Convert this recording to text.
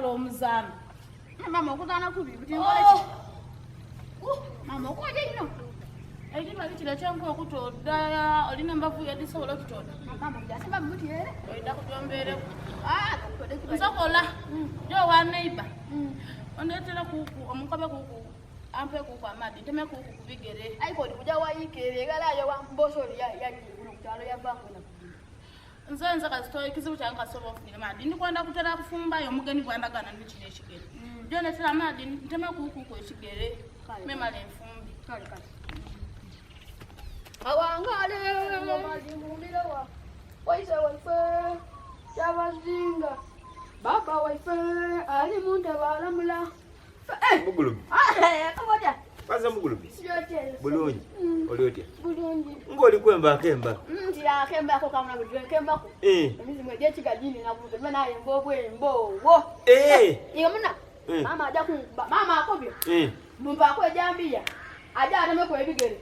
kwala omuzana. Mama okuzana kubi butingole. Mama okoje ino. Eri bali kira kyanko okutoda olina mbavu yadisobola okutoda. Mama jasimba muti ere. Oida kujombere. Kode Nsokola. Jo wa neighbor. Ondetera kuku omukobe kuku. Ampe kuku amadi teme kuku kubigere. Ai kodi kuja wayikere galayo wa mbosoli ya kuno ya bangu na. Nzenza kasitoyi kizibu kyanga sobo file madi ndikwenda kutera kufumba yo mugeni gwandagana ndichine shigere. Jone tera madi nteme kuku ko shigere. Memale mfumbi. Kale. Awangale mumile wa waise waife yabazinga baba waife ali munde balamula Mugulubi. Kamoja Kwanza mugulubi. siyote Bulungi. Oliote. bulungi Ngoli kwemba kemba. ya kemba ko kamna bidwe kemba ko mizi mweje chikajini na buto bana yembobwe mbowo iyo muna mama aja ku mama akobyo mumba ko jambia aja atame ko ebigere